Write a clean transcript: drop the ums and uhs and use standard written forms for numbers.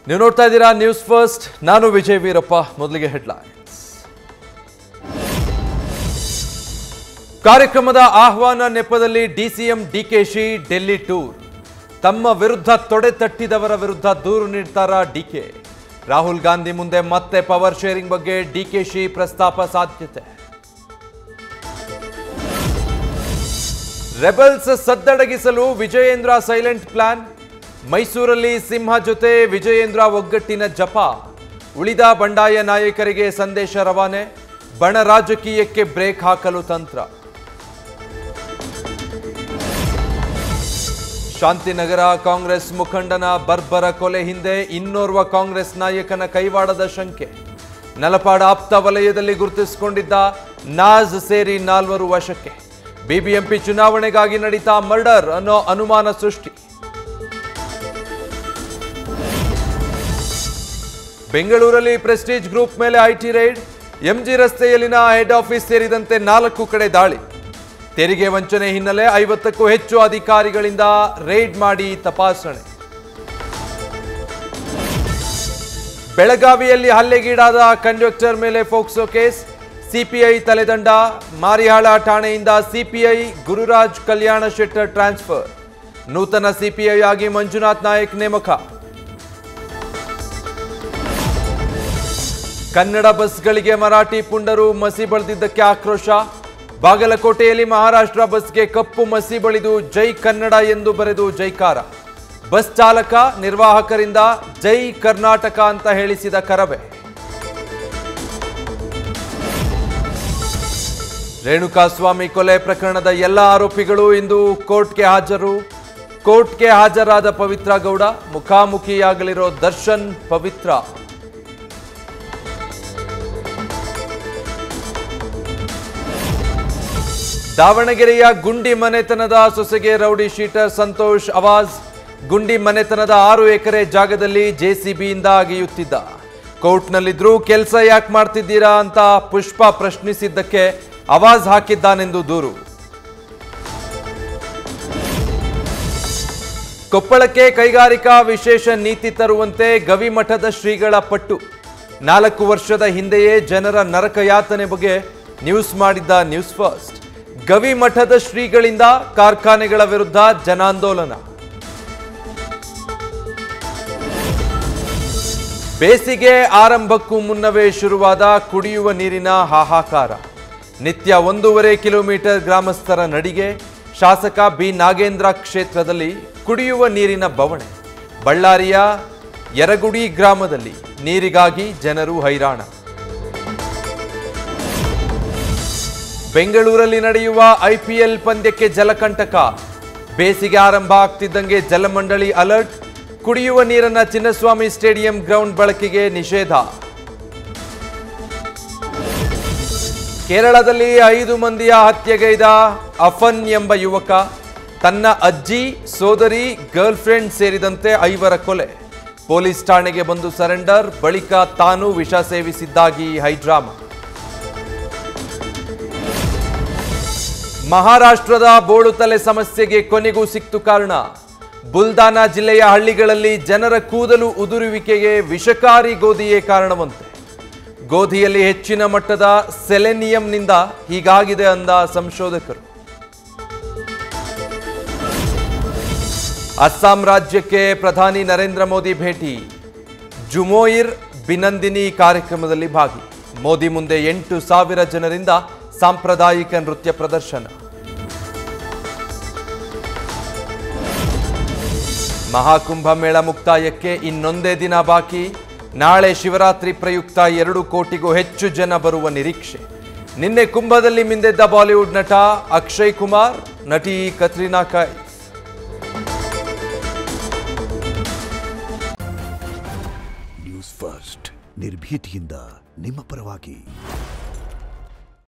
ನೀವು ನೋಡ್ತಾ ಇದ್ದೀರಾ ನ್ಯೂಸ್ ಫಸ್ಟ್. ನಾನು ವಿಜಯ್ ವೀರಪ್ಪ. ಮೊದಲಿಗೆ ಹೆಡ್ಲೈನ್ಸ್. ಕಾರ್ಯಕ್ರಮದ ಆಹ್ವಾನ ನೆಪದಲ್ಲಿ ಡಿಸಿಎಂ ಡಿಕೆಶಿ ಡೆಲ್ಲಿ ಟೂರ್. ತಮ್ಮ ವಿರುದ್ಧ ತೊಡೆ ತಟ್ಟಿದವರ ವಿರುದ್ಧ ದೂರು ನೀಡ್ತಾರಾ ಡಿಕೆ. ರಾಹುಲ್ ಗಾಂಧಿ ಮುಂದೆ ಮತ್ತೆ ಪವರ್ ಶೇರಿಂಗ್ ಬಗ್ಗೆ ಡಿಕೆಶಿ ಪ್ರಸ್ತಾಪ ಸಾಧ್ಯತೆ. ರೆಬಲ್ಸ್ ಸದ್ದಡಗಿಸಲು ವಿಜಯೇಂದ್ರ ಸೈಲೆಂಟ್ ಪ್ಲಾನ್. ಮೈಸೂರಲ್ಲಿ ಸಿಂಹ ಜೊತೆ ವಿಜಯೇಂದ್ರ ಒಗ್ಗಟ್ಟಿನ ಜಪ. ಉಳಿದ ಬಂಡಾಯ ನಾಯಕರಿಗೆ ಸಂದೇಶ ರವಾನೆ. ಬಣ ರಾಜಕೀಯಕ್ಕೆ ಬ್ರೇಕ್ ಹಾಕಲು ತಂತ್ರ. ಶಾಂತಿನಗರ ಕಾಂಗ್ರೆಸ್ ಮುಖಂಡನ ಬರ್ಬರ ಕೊಲೆ ಹಿಂದೆ ಇನ್ನೋರ್ವ ಕಾಂಗ್ರೆಸ್ ನಾಯಕನ ಕೈವಾಡದ ಶಂಕೆ. ನಲಪಾಡ ಆಪ್ತ ವಲಯದಲ್ಲಿ ಗುರುತಿಸಿಕೊಂಡಿದ್ದ ನಾಜ್ ಸೇರಿ 4 ವಶಕ್ಕೆ. ಬಿಬಿಎಂಪಿ ಚುನಾವಣೆಗಾಗಿ ನಡೀತಾ ಮರ್ಡರ್ ಅನ್ನೋ ಅನುಮಾನ ಸೃಷ್ಟಿ. ಬೆಂಗಳೂರಲ್ಲಿ ಪ್ರೆಸ್ಟೀಜ್ ಗ್ರೂಪ್ ಮೇಲೆ ಐಟಿ ರೈಡ್. ಎಂಜಿ ರಸ್ತೆಯಲ್ಲಿನ ಹೆಡ್ ಆಫೀಸ್ ಸೇರಿದಂತೆ 4 ಕಡೆ ದಾಳಿ. ತೆರಿಗೆ ವಂಚನೆ ಹಿನ್ನೆಲೆ 50ಕ್ಕೂ ಹೆಚ್ಚು ಅಧಿಕಾರಿಗಳಿಂದ ರೈಡ್ ಮಾಡಿ ತಪಾಸಣೆ. ಬೆಳಗಾವಿಯಲ್ಲಿ ಹಲ್ಲೆಗೀಡಾದ ಕಂಡಕ್ಟರ್ ಮೇಲೆ ಫೋಕ್ಸೋ ಕೇಸ್. ಸಿಪಿಐ ತಲೆದಂಡ. ಮಾರಿಹಾಳ ಠಾಣೆಯಿಂದ ಸಿಪಿಐ ಗುರುರಾಜ್ ಕಲ್ಯಾಣ ಶೆಟ್ಟರ್ ಟ್ರಾನ್ಸ್ಫರ್. ನೂತನ ಸಿಪಿಐ ಆಗಿ ಮಂಜುನಾಥ್ ನಾಯಕ್ ನೇಮಕ. ಕನ್ನಡ ಬಸ್ಗಳಿಗೆ ಮರಾಠಿ ಪುಂಡರು ಮಸಿ ಬಳಿದಿದ್ದಕ್ಕೆ ಆಕ್ರೋಶ. ಬಾಗಲಕೋಟೆಯಲ್ಲಿ ಮಹಾರಾಷ್ಟ್ರ ಬಸ್ಗೆ ಕಪ್ಪು ಮಸಿ ಬಳಿದು ಜೈ ಕನ್ನಡ ಎಂದು ಬರೆದು ಜೈಕಾರ. ಬಸ್ ಚಾಲಕ ನಿರ್ವಾಹಕರಿಂದ ಜೈ ಕರ್ನಾಟಕ ಅಂತ ಹೇಳಿಸಿದ ಕರವೇ. ರೇಣುಕಾಸ್ವಾಮಿ ಕೊಲೆ ಪ್ರಕರಣದ ಎಲ್ಲ ಆರೋಪಿಗಳು ಇಂದು ಕೋರ್ಟ್ಗೆ ಹಾಜರು. ಕೋರ್ಟ್ಗೆ ಹಾಜರಾದ ಪವಿತ್ರ ಗೌಡ. ಮುಖಾಮುಖಿಯಾಗಲಿರೋ ದರ್ಶನ್ ಪವಿತ್ರ. ದಾವಣಗೆರೆಯ ಗುಂಡಿ ಮನೆತನದ ಸೊಸೆಗೆ ರೌಡಿ ಶೀಟರ್ ಸಂತೋಷ್ ಅವಾಜ್. ಗುಂಡಿ ಮನೆತನದ 6 ಎಕರೆ ಜಾಗದಲ್ಲಿ ಜೆಸಿಬಿಯಿಂದ ಅಗೆಯುತ್ತಿದ್ದ. ಕೋರ್ಟ್ನಲ್ಲಿದ್ರೂ ಕೆಲಸ ಯಾಕೆ ಮಾಡ್ತಿದ್ದೀರಾ ಅಂತ ಪುಷ್ಪ ಪ್ರಶ್ನಿಸಿದ್ದಕ್ಕೆ ಆವಾಜ್ ಹಾಕಿದ್ದಾನೆಂದು ದೂರು. ಕೊಪ್ಪಳಕ್ಕೆ ಕೈಗಾರಿಕಾ ವಿಶೇಷ ನೀತಿ ತರುವಂತೆ ಗವಿಮಠದ ಶ್ರೀಗಳ ಪಟ್ಟು. 4 ವರ್ಷದ ಹಿಂದೆಯೇ ಜನರ ನರಕ ಯಾತನೆ ಬಗ್ಗೆ ನ್ಯೂಸ್ ಮಾಡಿದ್ದ ನ್ಯೂಸ್ ಫಸ್ಟ್. ಗವಿಮಠದ ಶ್ರೀಗಳಿಂದ ಕಾರ್ಖಾನೆಗಳ ವಿರುದ್ಧ ಜನಾಂದೋಲನ. ಬೇಸಿಗೆ ಆರಂಭಕ್ಕೂ ಮುನ್ನವೇ ಶುರುವಾದ ಕುಡಿಯುವ ನೀರಿನ ಹಾಹಾಕಾರ. ನಿತ್ಯ 1.5 ಕಿಲೋಮೀಟರ್ ಗ್ರಾಮಸ್ಥರ ನಡಿಗೆ. ಶಾಸಕ ಬಿ ನಾಗೇಂದ್ರ ಕ್ಷೇತ್ರದಲ್ಲಿ ಕುಡಿಯುವ ನೀರಿನ ಬವಣೆ. ಬಳ್ಳಾರಿಯ ಯರಗುಡಿ ಗ್ರಾಮದಲ್ಲಿ ನೀರಿಗಾಗಿ ಜನರು ಹೈರಾಣ. ಬೆಂಗಳೂರಲ್ಲಿ ನಡೆಯುವ ಐಪಿಎಲ್ ಪಂದ್ಯಕ್ಕೆ ಜಲಕಂಟಕ. ಬೇಸಿಗೆ ಆರಂಭ ಆಗ್ತಿದ್ದಂಗೆ ಜಲಮಂಡಳಿ ಅಲರ್ಟ್. ಕುಡಿಯುವ ನೀರನ್ನ ಚಿನ್ನಸ್ವಾಮಿ ಸ್ಟೇಡಿಯಂ ಗ್ರೌಂಡ್ ಬಳಕೆಗೆ ನಿಷೇಧ. ಕೇರಳದಲ್ಲಿ 5 ಮಂದಿಯ ಹತ್ಯೆಗೈದ ಅಫನ್ ಎಂಬ ಯುವಕ. ತನ್ನ ಅಜ್ಜಿ, ಸೋದರಿ, ಗರ್ಲ್ ಫ್ರೆಂಡ್ ಸೇರಿದಂತೆ 5 ಕೊಲೆ. ಪೊಲೀಸ್ ಠಾಣೆಗೆ ಬಂದು ಸರೆಂಡರ್. ಬಳಿಕ ತಾನು ವಿಷ ಸೇವಿಸಿದ್ದಾಗಿ ಹೈಡ್ರಾಮಾ. ಮಹಾರಾಷ್ಟ್ರದ ಬೋಳುತಲೆ ಸಮಸ್ಯೆಗೆ ಕೊನೆಗೂ ಸಿಕ್ತು ಕಾರಣ. ಬುಲ್ದಾನಾ ಜಿಲ್ಲೆಯ ಹಳ್ಳಿಗಳಲ್ಲಿ ಜನರ ಕೂದಲು ಉದುರುವಿಕೆಗೆ ವಿಷಕಾರಿ ಗೋಧಿಯೇ ಕಾರಣವಂತೆ. ಗೋಧಿಯಲ್ಲಿ ಹೆಚ್ಚಿನ ಮಟ್ಟದ ಸೆಲೆನಿಯಂನಿಂದ ಹೀಗಾಗಿದೆ ಅಂದ ಸಂಶೋಧಕರು. ಅಸ್ಸಾಂ ರಾಜ್ಯಕ್ಕೆ ಪ್ರಧಾನಿ ನರೇಂದ್ರ ಮೋದಿ ಭೇಟಿ. ಜುಮೋಯಿರ್ ಬಿನಂದಿನಿ ಕಾರ್ಯಕ್ರಮದಲ್ಲಿ ಭಾಗಿ. ಮೋದಿ ಮುಂದೆ 8,000 ಜನರಿಂದ ಸಾಂಪ್ರದಾಯಿಕ ನೃತ್ಯ ಪ್ರದರ್ಶನ. ಮಹಾಕುಂಭ ಮೇಳ ಮುಕ್ತಾಯಕ್ಕೆ ಇನ್ನೊಂದೇ ದಿನ ಬಾಕಿ. ನಾಳೆ ಶಿವರಾತ್ರಿ ಪ್ರಯುಕ್ತ 2 ಕೋಟಿಗೂ ಹೆಚ್ಚು ಜನ ಬರುವ ನಿರೀಕ್ಷೆ. ನಿನ್ನೆ ಕುಂಭದಲ್ಲಿ ಮಿಂದೆದ್ದ ಬಾಲಿವುಡ್ ನಟ ಅಕ್ಷಯ್ ಕುಮಾರ್, ನಟಿ ಕತ್ರಿನಾ ಕೈಫ್. ನ್ಯೂಸ್ ಫಸ್ಟ್ ನಿರ್ಭೀತಿಯಿಂದ ನಿಮ್ಮ ಪರವಾಗಿ.